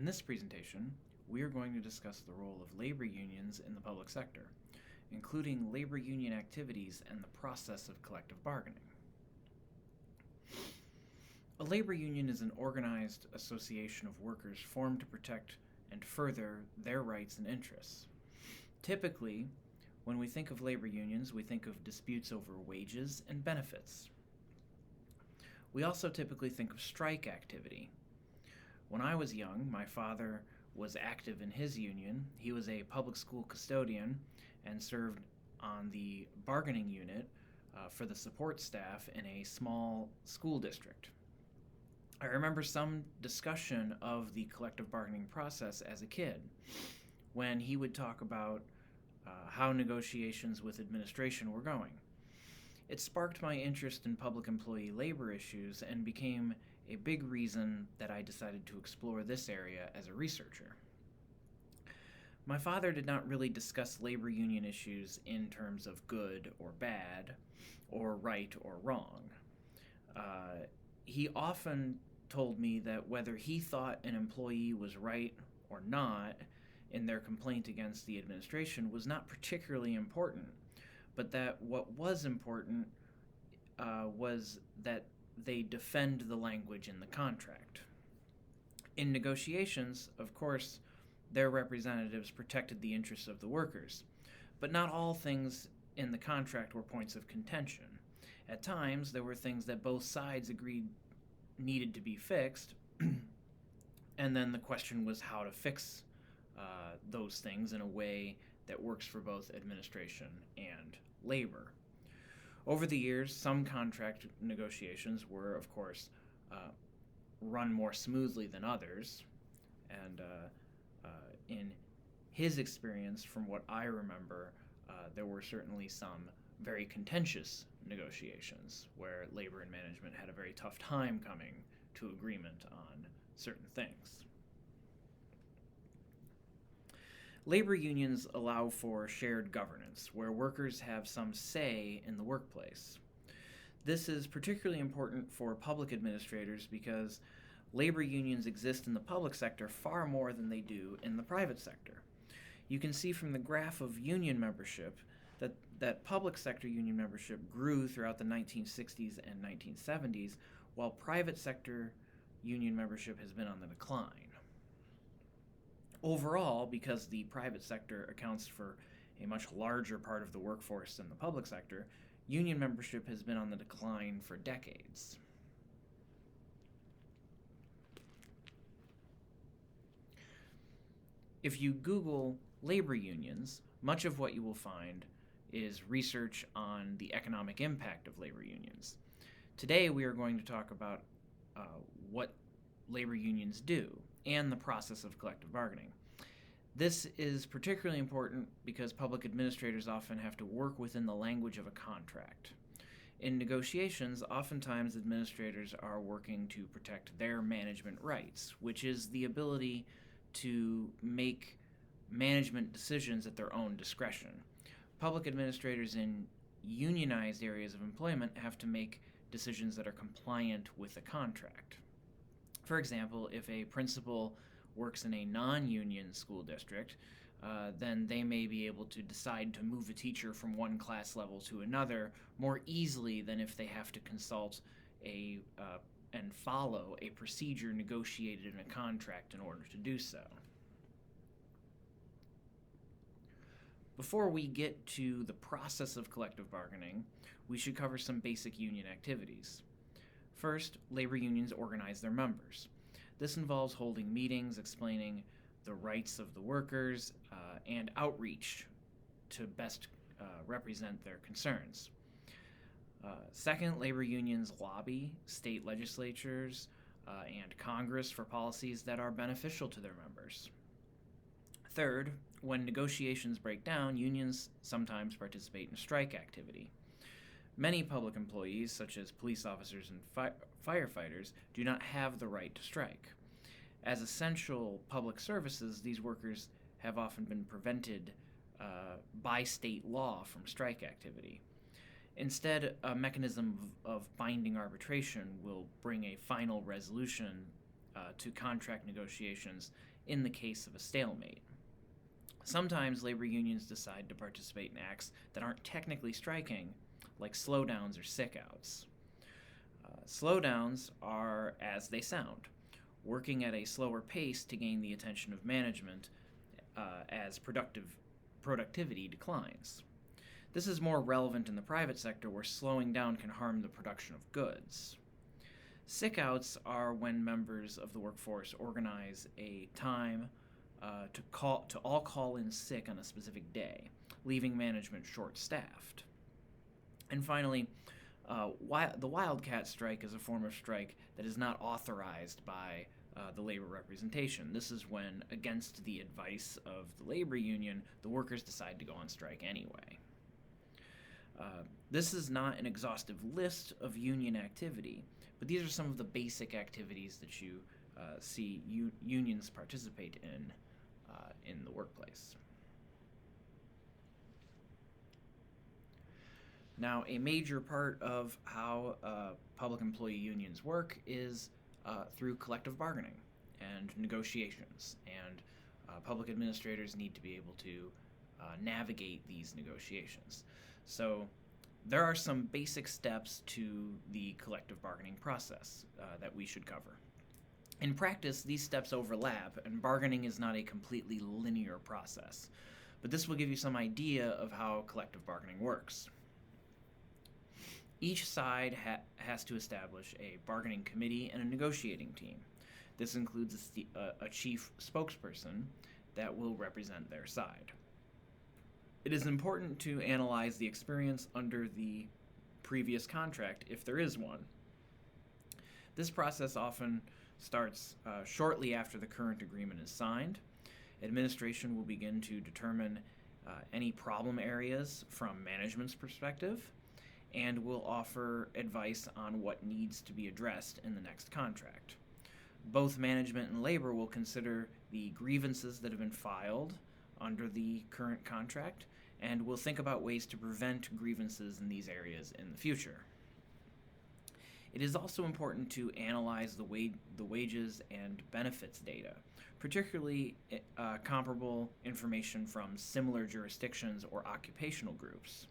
In this presentation, we are going to discuss the role of labor unions in the public sector, including labor union activities and the process of collective bargaining. A labor union is an organized association of workers formed to protect and further their rights and interests. Typically, when we think of labor unions, we think of disputes over wages and benefits. We also typically think of strike activity. When I was young, my father was active in his union. He was a public school custodian and served on the bargaining unit for the support staff in a small school district. I remember some discussion of the collective bargaining process as a kid when he would talk about how negotiations with administration were going. It sparked my interest in public employee labor issues and became a big reason that I decided to explore this area as a researcher. My father did not really discuss labor union issues in terms of good or bad, or right or wrong. He often told me that whether he thought an employee was right or not in their complaint against the administration was not particularly important, but that what was important was that they defend the language in the contract. In negotiations, of course, their representatives protected the interests of the workers, but not all things in the contract were points of contention. At times, there were things that both sides agreed needed to be fixed, and then the question was how to fix those things in a way that works for both administration and labor. Over the years, some contract negotiations were, of course, run more smoothly than others, and in his experience, from what I remember, there were certainly some very contentious negotiations where labor and management had a very tough time coming to agreement on certain things. Labor unions allow for shared governance, where workers have some say in the workplace. This is particularly important for public administrators because labor unions exist in the public sector far more than they do in the private sector. You can see from the graph of union membership that public sector union membership grew throughout the 1960s and 1970s, while private sector union membership has been on the decline. Overall, because the private sector accounts for a much larger part of the workforce than the public sector, union membership has been on the decline for decades. If you Google labor unions, much of what you will find is research on the economic impact of labor unions. Today we are going to talk about what labor unions do and the process of collective bargaining. This is particularly important because public administrators often have to work within the language of a contract. In negotiations, oftentimes administrators are working to protect their management rights, which is the ability to make management decisions at their own discretion. Public administrators in unionized areas of employment have to make decisions that are compliant with a contract. For example, if a principal works in a non-union school district, then they may be able to decide to move a teacher from one class level to another more easily than if they have to consult and follow a procedure negotiated in a contract in order to do so. Before we get to the process of collective bargaining, we should cover some basic union activities. First, labor unions organize their members. This involves holding meetings, explaining the rights of the workers, and outreach to best represent their concerns. Second, labor unions lobby state legislatures and Congress for policies that are beneficial to their members. Third, when negotiations break down, unions sometimes participate in strike activity. Many public employees, such as police officers and firefighters, do not have the right to strike. As essential public services, these workers have often been prevented by state law from strike activity. Instead, a mechanism of binding arbitration will bring a final resolution to contract negotiations in the case of a stalemate. Sometimes labor unions decide to participate in acts that aren't technically striking, like slowdowns or sick-outs. Slowdowns are as they sound, working at a slower pace to gain the attention of management as productivity declines. This is more relevant in the private sector, where slowing down can harm the production of goods. Sick-outs are when members of the workforce organize a time to all call in sick on a specific day, leaving management short-staffed. And finally, the wildcat strike is a form of strike that is not authorized by the labor representation. This is when, against the advice of the labor union, the workers decide to go on strike anyway. This is not an exhaustive list of union activity, but these are some of the basic activities that you see unions participate in the workplace. Now, a major part of how public employee unions work is through collective bargaining and negotiations, and public administrators need to be able to navigate these negotiations. So there are some basic steps to the collective bargaining process that we should cover. In practice, these steps overlap, and bargaining is not a completely linear process, but this will give you some idea of how collective bargaining works. Each side has to establish a bargaining committee and a negotiating team. This includes a chief spokesperson that will represent their side. It is important to analyze the experience under the previous contract, if there is one. This process often starts shortly after the current agreement is signed. Administration will begin to determine any problem areas from management's perspective, and will offer advice on what needs to be addressed in the next contract. Both management and labor will consider the grievances that have been filed under the current contract, and will think about ways to prevent grievances in these areas in the future. It is also important to analyze the wages and benefits data, particularly comparable information from similar jurisdictions or occupational groups.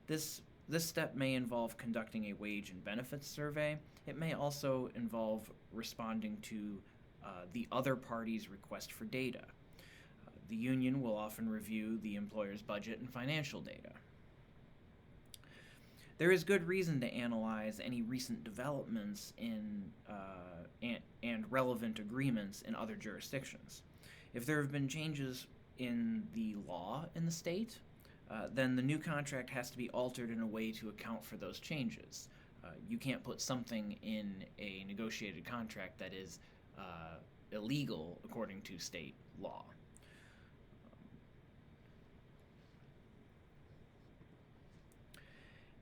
This step may involve conducting a wage and benefits survey. It may also involve responding to the other party's request for data. The union will often review the employer's budget and financial data. There is good reason to analyze any recent developments and relevant agreements in other jurisdictions. If there have been changes in the law in the state, then the new contract has to be altered in a way to account for those changes. You can't put something in a negotiated contract that is illegal according to state law.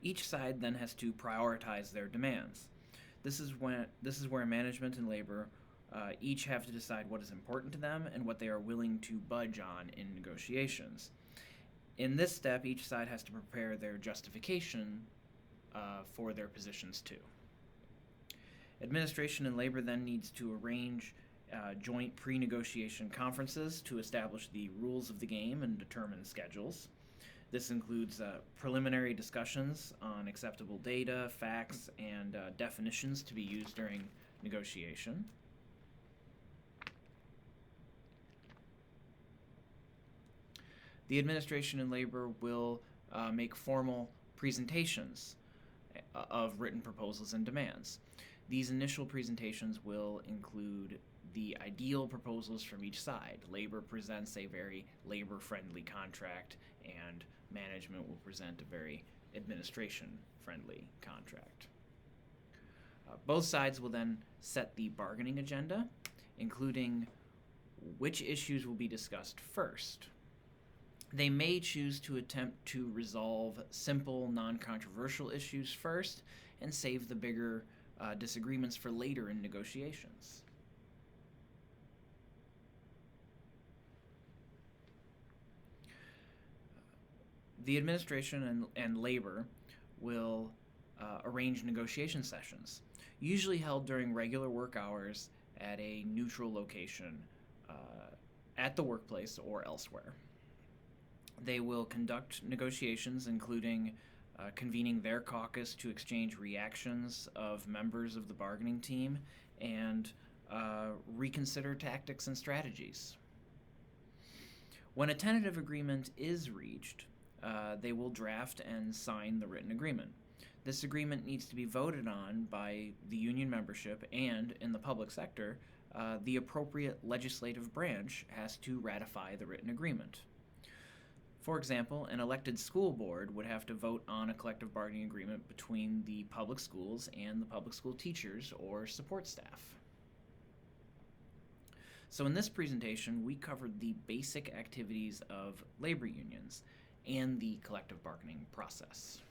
Each side then has to prioritize their demands. This is where management and labor each have to decide what is important to them and what they are willing to budge on in negotiations. In this step, each side has to prepare their justification for their positions too. Administration and labor then needs to arrange joint pre-negotiation conferences to establish the rules of the game and determine schedules. This includes preliminary discussions on acceptable data, facts, and definitions to be used during negotiation. The administration and labor will make formal presentations of written proposals and demands. These initial presentations will include the ideal proposals from each side. Labor presents a very labor-friendly contract, and management will present a very administration-friendly contract. Both sides will then set the bargaining agenda, including which issues will be discussed first. They may choose to attempt to resolve simple, non-controversial issues first and save the bigger disagreements for later in negotiations. The administration and labor will arrange negotiation sessions, usually held during regular work hours at a neutral location at the workplace or elsewhere. They will conduct negotiations, including convening their caucus to exchange reactions of members of the bargaining team and reconsider tactics and strategies. When a tentative agreement is reached, they will draft and sign the written agreement. This agreement needs to be voted on by the union membership, and in the public sector, the appropriate legislative branch has to ratify the written agreement. For example, an elected school board would have to vote on a collective bargaining agreement between the public schools and the public school teachers or support staff. So in this presentation, we covered the basic activities of labor unions and the collective bargaining process.